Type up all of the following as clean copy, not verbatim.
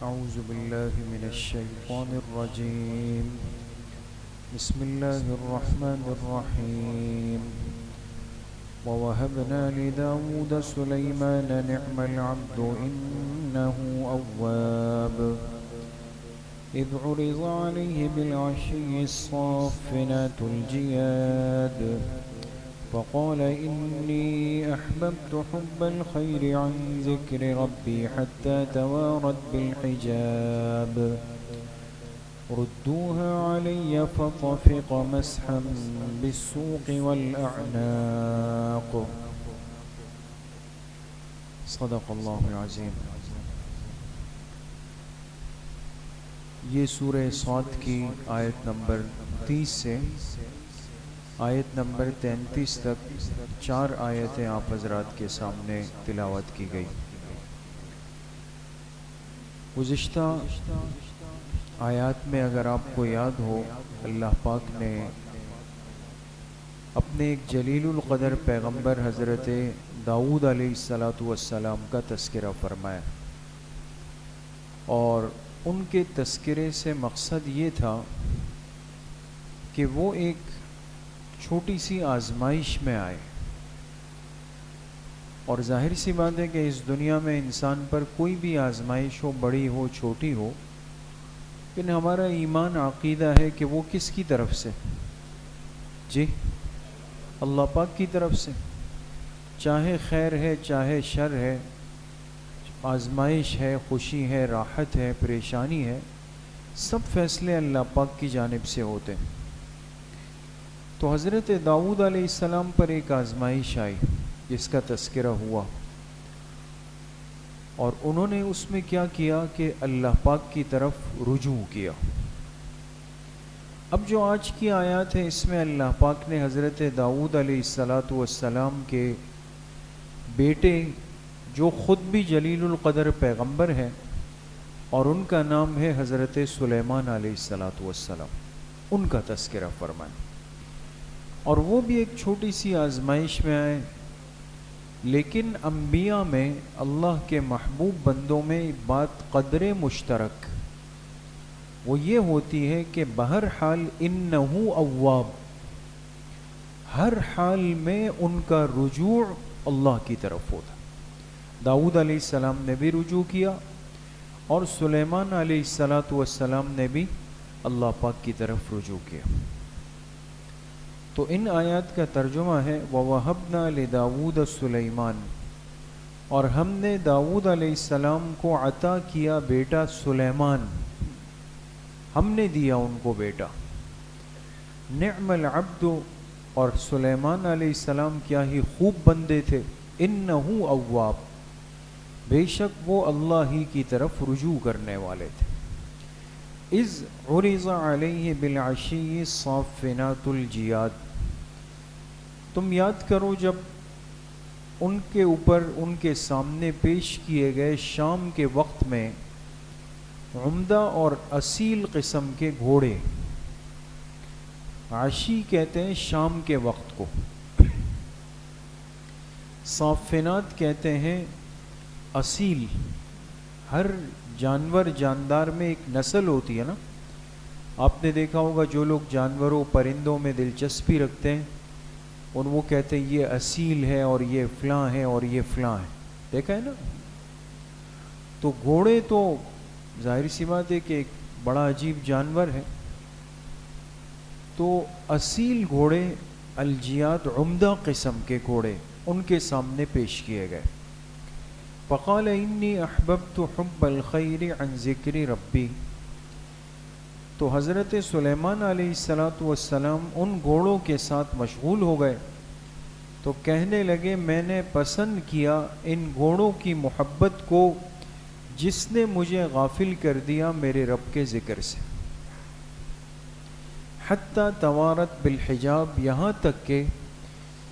أعوذ بالله من الشيطان الرجيم. بسم الله الرحمن الرحيم. ووهبنا لداود سليمان نعم العبد إنه أواب إذ عرض عليه بالعشي الصافنات الجياد فقال إني أحببت حب الخير عن ذكر ربي حتى توارت بالحجاب ردوها علي فطفق مسحا بالسوق والأعناق. صدق اللہ العظیم. یہ سورہ صاد کی آیت نمبر 30 سے آیت نمبر 33 تک 4 آیتیں آپ حضرات کے سامنے تلاوت کی گئی. گزشتہ آیات میں اگر آپ کو یاد ہو، اللہ پاک نے اپنے ایک جلیل القدر پیغمبر حضرت داؤد علیہ السلام کا تذکرہ فرمایا، اور ان کے تذکرے سے مقصد یہ تھا کہ وہ ایک چھوٹی سی آزمائش میں آئے. اور ظاہر سی بات ہے کہ اس دنیا میں انسان پر کوئی بھی آزمائش ہو، بڑی ہو چھوٹی ہو، لیکن ہمارا ایمان عقیدہ ہے کہ وہ کس کی طرف سے؟ جی، اللہ پاک کی طرف سے. چاہے خیر ہے چاہے شر ہے، آزمائش ہے، خوشی ہے، راحت ہے، پریشانی ہے، سب فیصلے اللہ پاک کی جانب سے ہوتے ہیں. تو حضرت داؤد علیہ السلام پر ایک آزمائش آئی جس کا تذکرہ ہوا، اور انہوں نے اس میں کیا کیا کہ اللہ پاک کی طرف رجوع کیا. اب جو آج کی آیات ہے اس میں اللہ پاک نے حضرت داؤد علیہ السلام کے بیٹے، جو خود بھی جلیل القدر پیغمبر ہیں، اور ان کا نام ہے حضرت سلیمان علیہ السلام، ان کا تذکرہ فرمائیں. اور وہ بھی ایک چھوٹی سی آزمائش میں آئے، لیکن انبیاء میں، اللہ کے محبوب بندوں میں بات قدر مشترک وہ یہ ہوتی ہے کہ بہرحال انہو اواب، ہر حال میں ان کا رجوع اللہ کی طرف ہوتا. داؤد علیہ السلام نے بھی رجوع کیا، اور سلیمان علیہ السلام نے بھی اللہ پاک کی طرف رجوع کیا. تو ان آیات کا ترجمہ ہے وَوَهَبْنَا لِدَاوُودَ سُلَيْمَانَ، اور ہم نے داؤد علیہ السلام کو عطا کیا بیٹا سلیمان، ہم نے دیا ان کو بیٹا. نعم العبد، اور سلیمان علیہ السلام کیا ہی خوب بندے تھے. انہو اواب، بے شک وہ اللہ ہی کی طرف رجوع کرنے والے تھے. اذ عرض علیہ بالعشی الصافنات الجیاد، تم یاد کرو جب ان کے اوپر، ان کے سامنے پیش کیے گئے شام کے وقت میں عمدہ اور اصیل قسم کے گھوڑے. عشی کہتے ہیں شام کے وقت کو، صافنات کہتے ہیں اصیل. ہر جانور، جاندار میں ایک نسل ہوتی ہے نا. آپ نے دیکھا ہوگا جو لوگ جانوروں، پرندوں میں دلچسپی رکھتے ہیں، اور وہ کہتے ہیں یہ اصیل ہے اور یہ فلاں ہے اور یہ فلاں ہے، دیکھا ہے نا. تو گھوڑے تو ظاہر سی بات ہے کہ ایک بڑا عجیب جانور ہے. تو اصیل گھوڑے، الجیاد، عمدہ قسم کے گھوڑے ان کے سامنے پیش کیے گئے. فقال انی احببت حب الخیر عن ذکر ربی، تو حضرت سلیمان علیہ السلام ان گھوڑوں کے ساتھ مشغول ہو گئے، تو کہنے لگے میں نے پسند کیا ان گھوڑوں کی محبت کو جس نے مجھے غافل کر دیا میرے رب کے ذکر سے. حتی توارت بالحجاب، یہاں تک کہ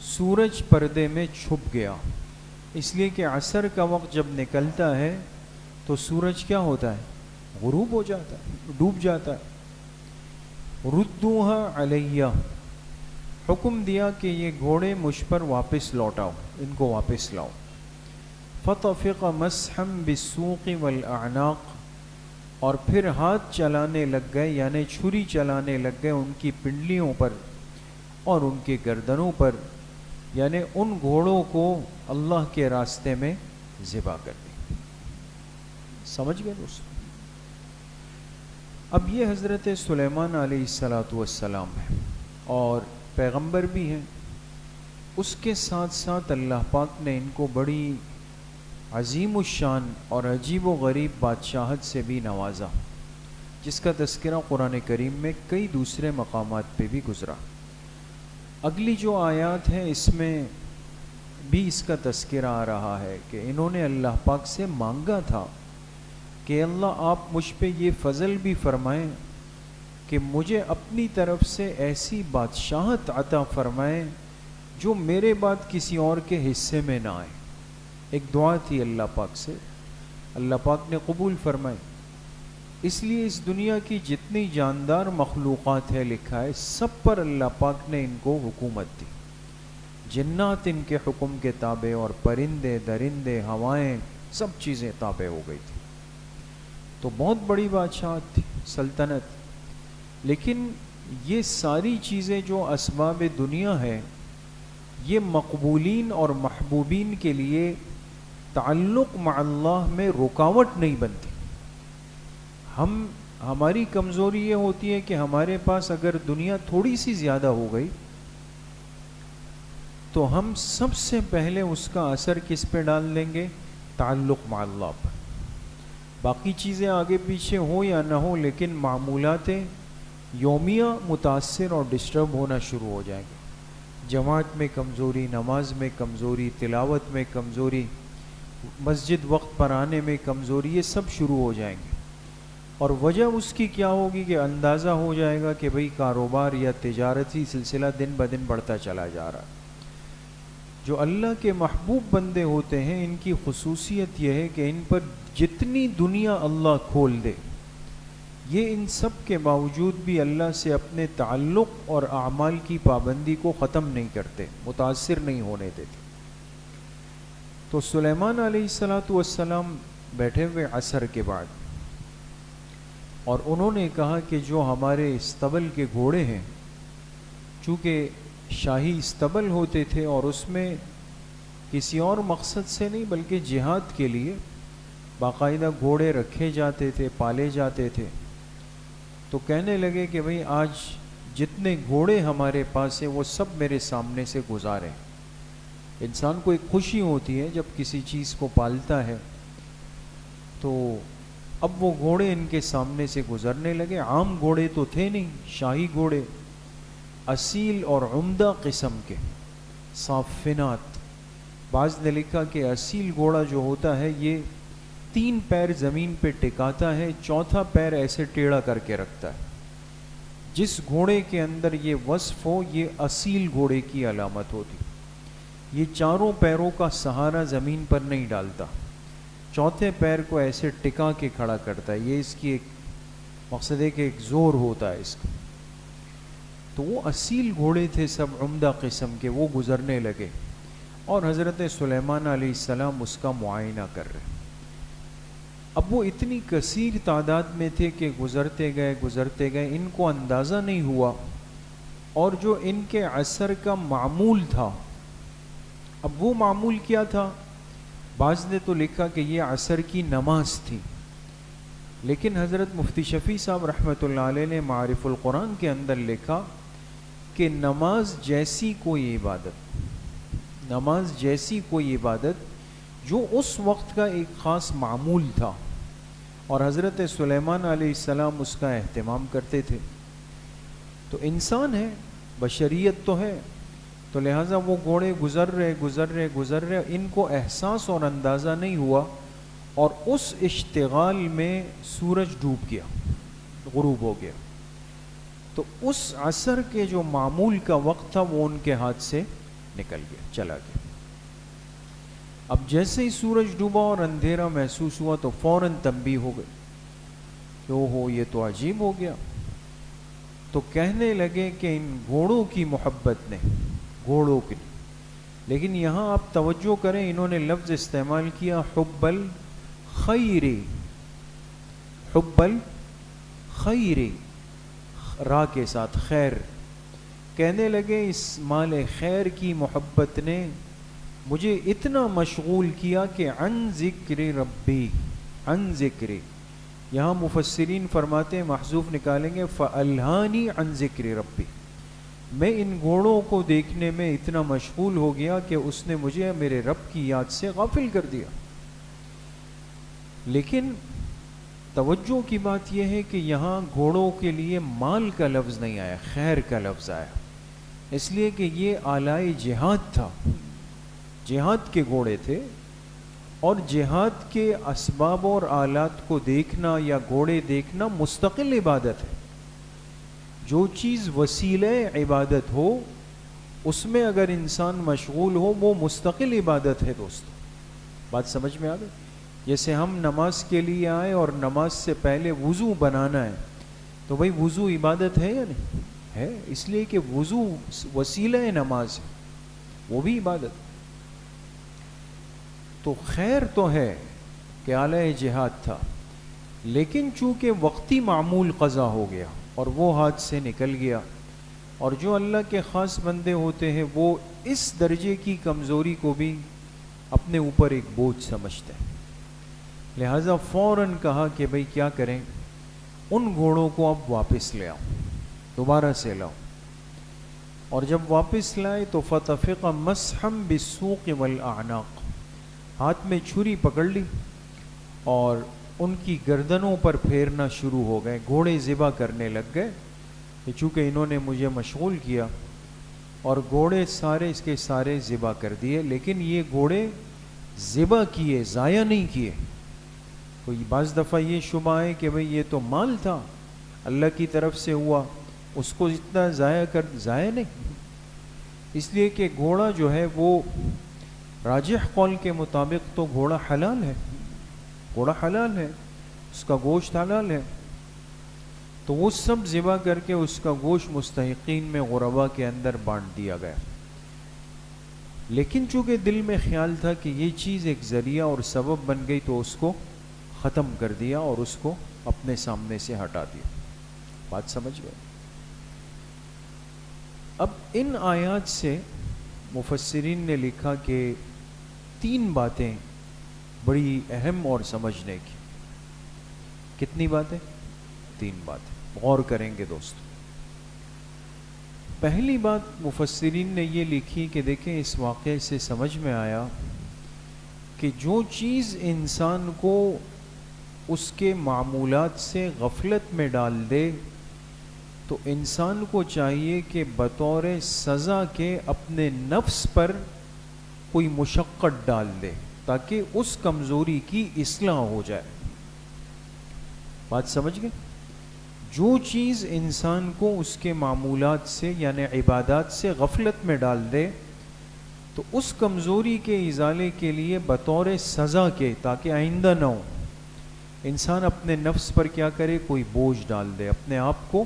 سورج پردے میں چھپ گیا. اس لیے کہ عصر کا وقت جب نکلتا ہے تو سورج کیا ہوتا ہے؟ غروب ہو جاتا ہے، ڈوب جاتا ہے. ردوها علیہ، حکم دیا کہ یہ گھوڑے مجھ پر واپس لوٹاؤ، ان کو واپس لاؤ. فطفق مسحا بالسوق والاعناق، اور پھر ہاتھ چلانے لگ گئے، یعنی چھری چلانے لگ گئے ان کی پنڈلیوں پر اور ان کے گردنوں پر، یعنی ان گھوڑوں کو اللہ کے راستے میں ذبح کر دی۔ سمجھ گئے دوست؟ اب یہ حضرت سلیمان علیہ السلام ہے اور پیغمبر بھی ہیں، اس کے ساتھ ساتھ اللہ پاک نے ان کو بڑی عظیم الشان اور عجیب و غریب بادشاہت سے بھی نوازا، جس کا تذکرہ قرآن کریم میں کئی دوسرے مقامات پہ بھی گزرا۔ اگلی جو آیات ہیں اس میں بھی اس کا تذکرہ آ رہا ہے کہ انہوں نے اللہ پاک سے مانگا تھا کہ اللہ آپ مجھ پہ یہ فضل بھی فرمائیں کہ مجھے اپنی طرف سے ایسی بادشاہت عطا فرمائیں جو میرے بعد کسی اور کے حصے میں نہ آئے۔ ایک دعا تھی اللہ پاک سے، اللہ پاک نے قبول فرمائی۔ اس لیے اس دنیا کی جتنی جاندار مخلوقات ہے، لکھا ہے سب پر اللہ پاک نے ان کو حکومت دی، جنات ان کے حکم کے تابع اور پرندے درندے ہوائیں سب چیزیں تابع ہو گئی تھی۔ تو بہت بڑی بادشاہت تھی، سلطنت۔ لیکن یہ ساری چیزیں جو اسباب دنیا ہے، یہ مقبولین اور محبوبین کے لیے تعلق مع اللہ میں رکاوٹ نہیں بنتی۔ ہماری کمزوری یہ ہوتی ہے کہ ہمارے پاس اگر دنیا تھوڑی سی زیادہ ہو گئی تو ہم سب سے پہلے اس کا اثر کس پہ ڈال دیں گے؟ تعلق مع اللہ پر۔ باقی چیزیں آگے پیچھے ہو یا نہ ہو، لیکن معمولات یومیہ متاثر اور ڈسٹرب ہونا شروع ہو جائیں گے۔ جماعت میں کمزوری، نماز میں کمزوری، تلاوت میں کمزوری، مسجد وقت پر آنے میں کمزوری، یہ سب شروع ہو جائیں گے۔ اور وجہ اس کی کیا ہوگی کہ اندازہ ہو جائے گا کہ بھئی کاروبار یا تجارتی سلسلہ دن بدن بڑھتا چلا جا رہا ہے۔ جو اللہ کے محبوب بندے ہوتے ہیں، ان کی خصوصیت یہ ہے کہ ان پر جتنی دنیا اللہ کھول دے، یہ ان سب کے باوجود بھی اللہ سے اپنے تعلق اور اعمال کی پابندی کو ختم نہیں کرتے، متاثر نہیں ہونے دیتے۔ تو سلیمان علیہ السلام بیٹھے ہوئے عصر کے بعد، اور انہوں نے کہا کہ جو ہمارے استبل کے گھوڑے ہیں، چونکہ شاہی استبل ہوتے تھے اور اس میں کسی اور مقصد سے نہیں بلکہ جہاد کے لیے باقاعدہ گھوڑے رکھے جاتے تھے، پالے جاتے تھے، تو کہنے لگے کہ بھئی آج جتنے گھوڑے ہمارے پاس ہیں وہ سب میرے سامنے سے گزاریں۔ انسان کو ایک خوشی ہوتی ہے جب کسی چیز کو پالتا ہے، تو اب وہ گھوڑے ان کے سامنے سے گزرنے لگے۔ عام گھوڑے تو تھے نہیں، شاہی گھوڑے، اصیل اور عمدہ قسم کے، صافنات۔ بعض نے لکھا کہ اصیل گھوڑا جو ہوتا ہے یہ 3 پیر زمین پہ ٹکاتا ہے، چوتھا پیر ایسے ٹیڑھا کر کے رکھتا ہے۔ جس گھوڑے کے اندر یہ وصف ہو، یہ اصیل گھوڑے کی علامت ہوتی۔ یہ چاروں پیروں کا سہارا زمین پر نہیں ڈالتا، چوتھے پیر کو ایسے ٹکا کے کھڑا کرتا ہے۔ یہ اس کی ایک مقصد ہے کہ ایک زور ہوتا ہے اس کا۔ تو وہ اصیل گھوڑے تھے، سب عمدہ قسم کے، وہ گزرنے لگے اور حضرت سلیمان علیہ السلام اس کا معائنہ کر رہے۔ اب وہ اتنی کثیر تعداد میں تھے کہ گزرتے گئے، ان کو اندازہ نہیں ہوا، اور جو ان کے عصر کا معمول تھا، اب وہ معمول کیا تھا؟ بعض نے تو لکھا کہ یہ عصر کی نماز تھی، لیکن حضرت مفتی شفیع صاحب رحمۃ اللہ علیہ نے معارف القرآن کے اندر لکھا کہ نماز جیسی کوئی عبادت جو اس وقت کا ایک خاص معمول تھا، اور حضرت سلیمان علیہ السلام اس کا اہتمام کرتے تھے۔ تو انسان ہے، بشریت تو ہے، تو لہٰذا وہ گھوڑے گزر رہے، ان کو احساس اور اندازہ نہیں ہوا، اور اس اشتغال میں سورج ڈوب گیا، غروب ہو گیا۔ تو اس عصر کے جو معمول کا وقت تھا وہ ان کے ہاتھ سے نکل گیا، چلا گیا۔ اب جیسے ہی سورج ڈوبا اور اندھیرا محسوس ہوا تو فوراً تنبیہ ہو گئی کہ اوہو یہ تو عجیب ہو گیا۔ تو کہنے لگے کہ ان گھوڑوں کی محبت نے، گھوڑوں کی، لیکن یہاں آپ توجہ کریں، انہوں نے لفظ استعمال کیا حب الخیر۔ حب الخیر، را کے ساتھ خیر. کہنے لگے اس مال خیر کی محبت نے مجھے اتنا مشغول کیا کہ عن ذکر ربی، عن ذکر، یہاں مفسرین فرماتے ہیں محذوف نکالیں گے فَأَلْهَانِي عَنْ ذِكْرِ رَبِّي، میں ان گھوڑوں کو دیکھنے میں اتنا مشغول ہو گیا کہ اس نے مجھے میرے رب کی یاد سے غافل کر دیا. لیکن توجہ کی بات یہ ہے کہ یہاں گھوڑوں کے لیے مال کا لفظ نہیں آیا، خیر کا لفظ آیا، اس لیے کہ یہ آلائے جہاد تھا، جہاد کے گھوڑے تھے، اور جہاد کے اسباب اور آلات کو دیکھنا یا گھوڑے دیکھنا مستقل عبادت ہے. جو چیز وسیلہ عبادت ہو اس میں اگر انسان مشغول ہو وہ مستقل عبادت ہے. دوستو بات سمجھ میں آ گئی؟ جیسے ہم نماز کے لیے آئے اور نماز سے پہلے وضو بنانا ہے تو بھئی وضو عبادت ہے یا نہیں ہے؟ اس لیے کہ وضو وسیلہ نماز ہے، وہ بھی عبادت. تو خیر تو ہے کہ اعلی جہاد تھا، لیکن چونکہ وقتی معمول قضا ہو گیا اور وہ ہاتھ سے نکل گیا، اور جو اللہ کے خاص بندے ہوتے ہیں وہ اس درجے کی کمزوری کو بھی اپنے اوپر ایک بوجھ سمجھتے ہیں، لہٰذا فوراً کہا کہ بھئی کیا کریں، ان گھوڑوں کو اب واپس لے آؤ، دوبارہ سے لاؤ. اور جب واپس لائے تو فَطَفِقَ مَسْحًا بِالسُّوقِ وَالْأَعْنَاقِ، ہاتھ میں چھری پکڑ لی اور ان کی گردنوں پر پھیرنا شروع ہو گئے، گھوڑے ذبح کرنے لگ گئے کہ چونکہ انہوں نے مجھے مشغول کیا، اور گھوڑے سارے اس کے سارے ذبح کر دیے. لیکن یہ گھوڑے ذبح کیے، ضائع نہیں کیے. کوئی بعض دفعہ یہ شبہ ہے کہ بھئی یہ تو مال تھا اللہ کی طرف سے ہوا، اس کو اتنا ضائع نہیں، اس لیے کہ گھوڑا جو ہے وہ راجح قول کے مطابق تو گھوڑا حلال ہے، گھوڑا حلال ہے، اس کا گوشت حلال ہے. تو وہ سب ذبح کر کے اس کا گوشت مستحقین میں غربا کے اندر بانٹ دیا گیا. لیکن چونکہ دل میں خیال تھا کہ یہ چیز ایک ذریعہ اور سبب بن گئی تو اس کو ختم کر دیا اور اس کو اپنے سامنے سے ہٹا دیا. بات سمجھ گئے؟ اب ان آیات سے مفسرین نے لکھا کہ 3 باتیں بڑی اہم اور سمجھنے کی. کتنی باتیں؟ 3 باتیں غور کریں گے دوستو. پہلی بات مفسرین نے یہ لکھی کہ دیکھیں اس واقعے سے سمجھ میں آیا کہ جو چیز انسان کو اس کے معمولات سے غفلت میں ڈال دے تو انسان کو چاہیے کہ بطور سزا کے اپنے نفس پر کوئی مشقت ڈال دے تاکہ اس کمزوری کی اصلاح ہو جائے. بات سمجھ گئے؟ جو چیز انسان کو اس کے معمولات سے یعنی عبادات سے غفلت میں ڈال دے تو اس کمزوری کے ازالے کے لیے بطور سزا کے تاکہ آئندہ نہ ہو، انسان اپنے نفس پر کیا کرے، کوئی بوجھ ڈال دے، اپنے آپ کو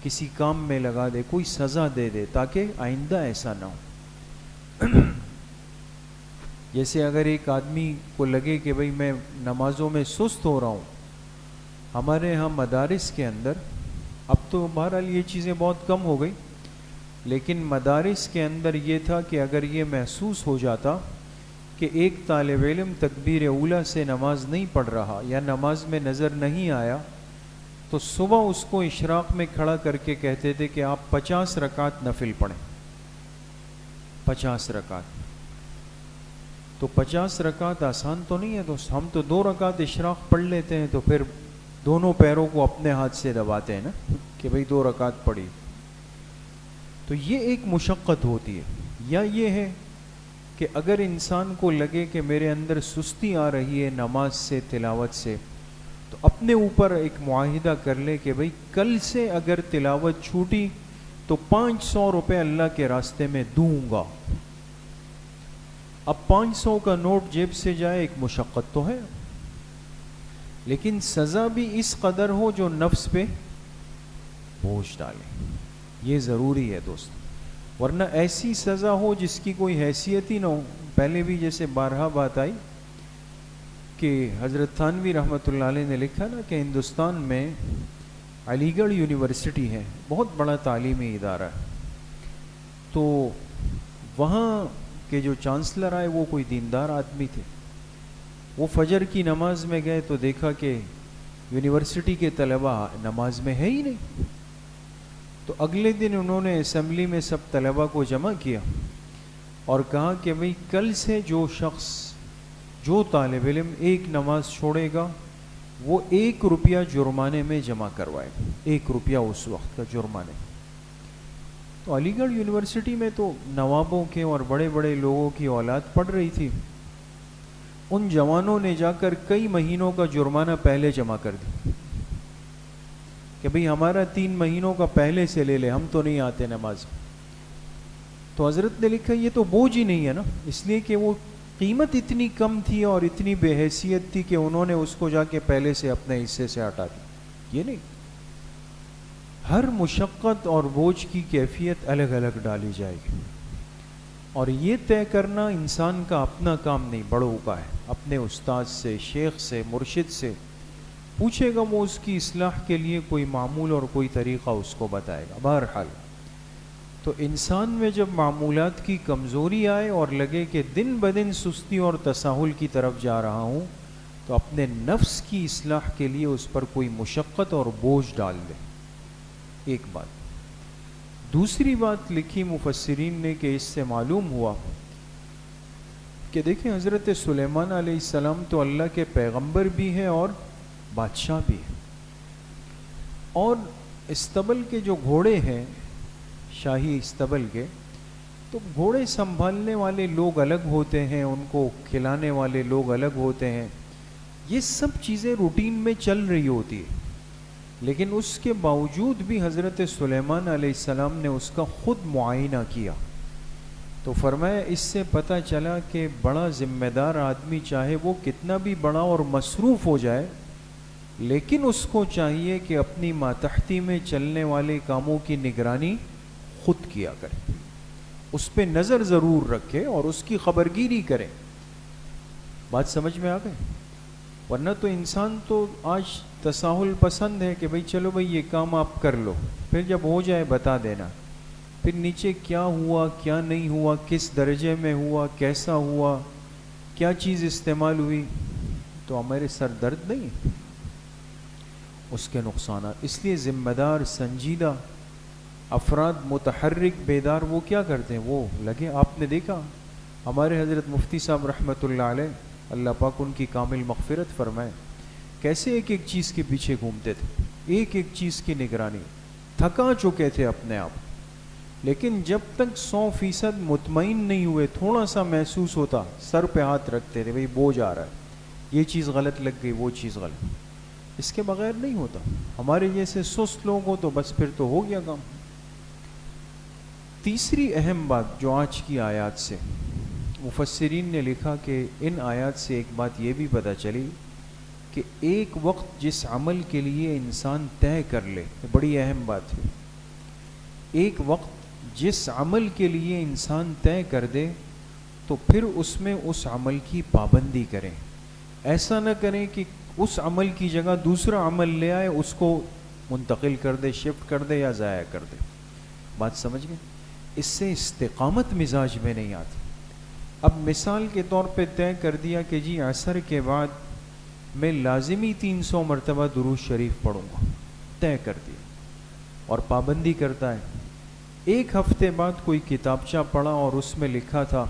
کسی کام میں لگا دے، کوئی سزا دے دے تاکہ آئندہ ایسا نہ ہو. جیسے اگر ایک آدمی کو لگے کہ بھئی میں نمازوں میں سست ہو رہا ہوں، ہمارے ہاں مدارس کے اندر، اب تو بہرحال یہ چیزیں بہت کم ہو گئی، لیکن مدارس کے اندر یہ تھا کہ اگر یہ محسوس ہو جاتا کہ ایک طالب علم تکبیر اولیٰ سے نماز نہیں پڑھ رہا یا نماز میں نظر نہیں آیا تو صبح اس کو اشراق میں کھڑا کر کے کہتے تھے کہ آپ 50 رکعت نفل پڑھیں. 50 رکعت تو 50 رکعت آسان تو نہیں ہے دوست. ہم تو 2 رکعت اشراق پڑھ لیتے ہیں تو پھر دونوں پیروں کو اپنے ہاتھ سے دباتے ہیں نا کہ بھئی 2 رکعت پڑھی. تو یہ ایک مشقت ہوتی ہے. یا یہ ہے کہ اگر انسان کو لگے کہ میرے اندر سستی آ رہی ہے نماز سے، تلاوت سے، تو اپنے اوپر ایک معاہدہ کر لے کہ بھئی کل سے اگر تلاوت چھوٹی تو 500 روپے اللہ کے راستے میں دوں گا. اب 500 کا نوٹ جیب سے جائے ایک مشقت تو ہے، لیکن سزا بھی اس قدر ہو جو نفس پہ بوجھ ڈالے. یہ ضروری ہے دوست، ورنہ ایسی سزا ہو جس کی کوئی حیثیت ہی نہ ہو. پہلے بھی جیسے بارہا بات آئی کہ حضرت تھانوی رحمۃ اللہ علیہ نے لکھا نا کہ ہندوستان میں علی گڑھ یونیورسٹی ہے، بہت بڑا تعلیمی ادارہ ہے، تو وہاں کے جو چانسلر آئے وہ کوئی دیندار آدمی تھے. وہ فجر کی نماز میں گئے تو دیکھا کہ یونیورسٹی کے طلباء نماز میں ہے ہی نہیں. تو اگلے دن انہوں نے اسمبلی میں سب طلباء کو جمع کیا اور کہا کہ بھئی کل سے جو شخص، جو طالب علم ایک نماز چھوڑے گا وہ 1 روپیہ جرمانے میں جمع کروائے. 1 روپیہ اس وقت کا جرمانے. تو علی گڑھ یونیورسٹی میں تو نوابوں کے اور بڑے بڑے لوگوں کی اولاد پڑھ رہی تھی. ان جوانوں نے جا کر کئی مہینوں کا جرمانہ پہلے جمع کر دی کہ بھئی ہمارا 3 مہینوں کا پہلے سے لے لے، ہم تو نہیں آتے نماز. تو حضرت نے لکھا یہ تو بوجھ ہی نہیں ہے نا، اس لیے کہ وہ قیمت اتنی کم تھی اور اتنی بے حیثیت تھی کہ انہوں نے اس کو جا کے پہلے سے اپنے حصے سے ہٹا دی. یہ نہیں، ہر مشقت اور بوجھ کی کیفیت الگ الگ ڈالی جائے گی، اور یہ طے کرنا انسان کا اپنا کام نہیں، بڑوں کا ہے. اپنے استاد سے، شیخ سے، مرشد سے پوچھے گا، وہ اس کی اصلاح کے لیے کوئی معمول اور کوئی طریقہ اس کو بتائے گا. بہرحال تو انسان میں جب معمولات کی کمزوری آئے اور لگے کہ دن بدن سستی اور تساہل کی طرف جا رہا ہوں، تو اپنے نفس کی اصلاح کے لیے اس پر کوئی مشقت اور بوجھ ڈال دے. ایک بات. دوسری بات لکھی مفسرین نے کہ اس سے معلوم ہوا کہ دیکھیں حضرت سلیمان علیہ السلام تو اللہ کے پیغمبر بھی ہیں اور بادشاہ بھی ہیں، اور استبل کے جو گھوڑے ہیں، شاہی استبل کے، تو گھوڑے سنبھالنے والے لوگ الگ ہوتے ہیں، ان کو کھلانے والے لوگ الگ ہوتے ہیں. یہ سب چیزیں روٹین میں چل رہی ہوتی ہے، لیکن اس کے باوجود بھی حضرت سلیمان علیہ السلام نے اس کا خود معائنہ کیا. تو فرمایا اس سے پتہ چلا کہ بڑا ذمہ دار آدمی چاہے وہ کتنا بھی بڑا اور مصروف ہو جائے، لیکن اس کو چاہیے کہ اپنی ماتحتی میں چلنے والے کاموں کی نگرانی خود کیا کرے، اس پہ نظر ضرور رکھے اور اس کی خبرگیری کرے. بات سمجھ میں آ گئی؟ ورنہ تو انسان تو آج تساہل پسند ہے کہ بھئی چلو بھئی یہ کام آپ کر لو، پھر جب ہو جائے بتا دینا، پھر نیچے کیا ہوا کیا نہیں ہوا، کس درجے میں ہوا، کیسا ہوا، کیا چیز استعمال ہوئی، تو ہمارے سر درد نہیں، اس کے نقصانات. اس لیے ذمہ دار سنجیدہ افراد، متحرک بیدار، وہ کیا کرتے ہیں، وہ لگے. آپ نے دیکھا ہمارے حضرت مفتی صاحب رحمۃ اللہ علیہ، اللہ پاک ان کی کامل مغفرت فرمائے، کیسے ایک ایک چیز کے پیچھے گھومتے تھے، ایک ایک چیز کی نگرانی. تھکا چکے تھے اپنے آپ، لیکن جب تک 100% مطمئن نہیں ہوئے، تھوڑا سا محسوس ہوتا، سر پہ ہاتھ رکھتے تھے، بھئی بوجھ آ رہا ہے، یہ چیز غلط لگ گئی، وہ چیز غلط. اس کے بغیر نہیں ہوتا. ہمارے جیسے سست لوگ ہو تو بس پھر تو ہو گیا کام. تیسری اہم بات جو آج کی آیات سے مفسرین نے لکھا کہ ان آیات سے ایک بات یہ بھی پتہ چلی کہ ایک وقت جس عمل کے لیے انسان طے کر لے، بڑی اہم بات ہے، ایک وقت جس عمل کے لیے انسان طے کر دے تو پھر اس میں اس عمل کی پابندی کریں. ایسا نہ کریں کہ اس عمل کی جگہ دوسرا عمل لے آئے، اس کو منتقل کر دے، شفٹ کر دے یا ضائع کر دے. بات سمجھ گئے؟ اس سے استقامت مزاج میں نہیں آتی. اب مثال کے طور پہ طے کر دیا کہ جی عصر کے بعد میں لازمی 300 مرتبہ درود شریف پڑھوں گا، طے کر دیا اور پابندی کرتا ہے. ایک ہفتے بعد کوئی کتابچہ پڑھا اور اس میں لکھا تھا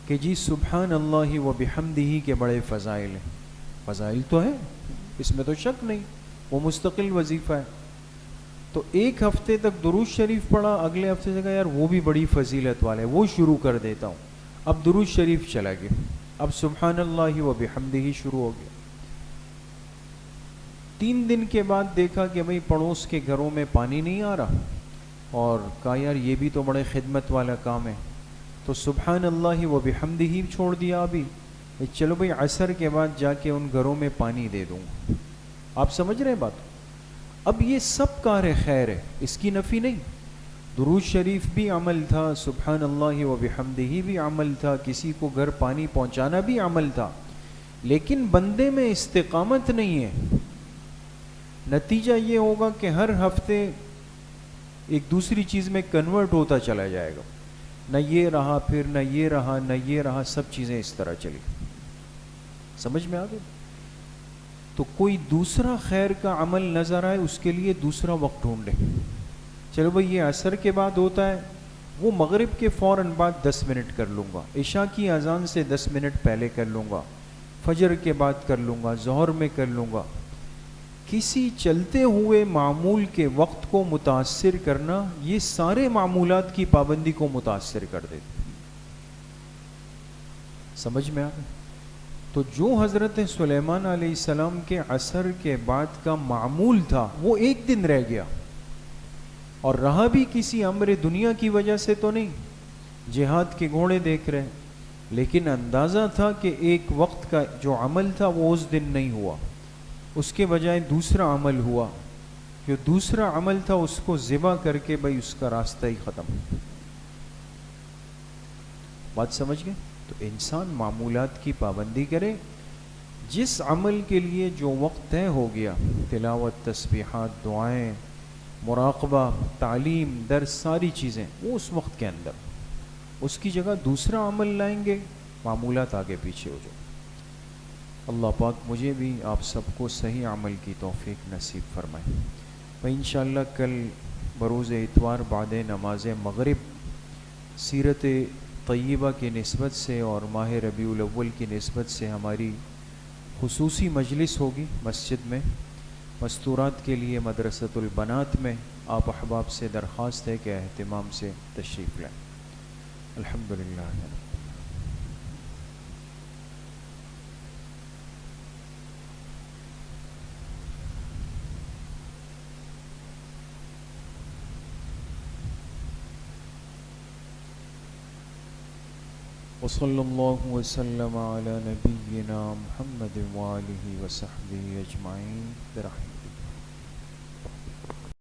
کہ جی سبحان اللہ و بحمدہ کے بڑے فضائل ہیں. فضائل تو ہیں، اس میں تو شک نہیں، وہ مستقل وظیفہ ہے. تو ایک ہفتے تک درود شریف پڑھا، اگلے ہفتے سے کہا یار وہ بھی بڑی فضیلت والے، وہ شروع کر دیتا ہوں. اب درود شریف چلا گیا، اب سبحان اللہ و بحمدہ شروع ہو گیا. 3 دن کے بعد دیکھا کہ بھئی پڑوس کے گھروں میں پانی نہیں آ رہا، اور کہا یار یہ بھی تو بڑے خدمت والا کام ہے، تو سبحان اللہ و بحمدہ چھوڑ دیا. ابھی چلو بھئی عصر کے بعد جا کے ان گھروں میں پانی دے دوں. آپ سمجھ رہے ہیں بات؟ اب یہ سب کار خیر ہے، اس کی نفی نہیں. درود شریف بھی عمل تھا، سبحان اللہ و بحمدہ بھی عمل تھا، کسی کو گھر پانی پہنچانا بھی عمل تھا. لیکن بندے میں استقامت نہیں ہے، نتیجہ یہ ہوگا کہ ہر ہفتے ایک دوسری چیز میں کنورٹ ہوتا چلا جائے گا، نہ یہ رہا، پھر نہ یہ رہا، نہ یہ رہا، سب چیزیں اس طرح چلی. سمجھ میں آ گئی؟ تو کوئی دوسرا خیر کا عمل نظر آئے اس کے لیے دوسرا وقت ڈھونڈے. چلو بھائی یہ عصر کے بعد ہوتا ہے، وہ مغرب کے فوراً بعد 10 منٹ کر لوں گا، عشاء کی اذان سے 10 منٹ پہلے کر لوں گا، فجر کے بعد کر لوں گا، ظہر میں کر لوں گا. کسی چلتے ہوئے معمول کے وقت کو متاثر کرنا یہ سارے معمولات کی پابندی کو متاثر کر دیتے. سمجھ میں آ گئی؟ تو جو حضرت سلیمان علیہ السلام کے عصر کے بعد کا معمول تھا وہ ایک دن رہ گیا، اور رہا بھی کسی امر دنیا کی وجہ سے تو نہیں، جہاد کے گھوڑے دیکھ رہے، لیکن اندازہ تھا کہ ایک وقت کا جو عمل تھا وہ اس دن نہیں ہوا، اس کے بجائے دوسرا عمل ہوا، جو دوسرا عمل تھا اس کو ذبح کر کے بھائی اس کا راستہ ہی ختم. بات سمجھ گئے؟ تو انسان معمولات کی پابندی کرے، جس عمل کے لیے جو وقت طے ہو گیا، تلاوت، تسبیحات، دعائیں، مراقبہ، تعلیم، درس، ساری چیزیں وہ اس وقت کے اندر، اس کی جگہ دوسرا عمل لائیں گے، معمولات آگے پیچھے ہو جائیں. اللہ پاک مجھے بھی آپ سب کو صحیح عمل کی توفیق نصیب فرمائے. انشاءاللہ کل بروز اتوار بعد نماز مغرب سیرت طیبہ کی نسبت سے اور ماہ ربیع الاول کی نسبت سے ہماری خصوصی مجلس ہوگی مسجد میں. مستورات کے لیے مدرسۃ البنات میں آپ احباب سے درخواست ہے کہ اہتمام سے تشریف لیں. الحمدللہ. وصلی اللہ وسلم علی نبینا محمد وآلہ وصحبہ اجمعین برحمتہ.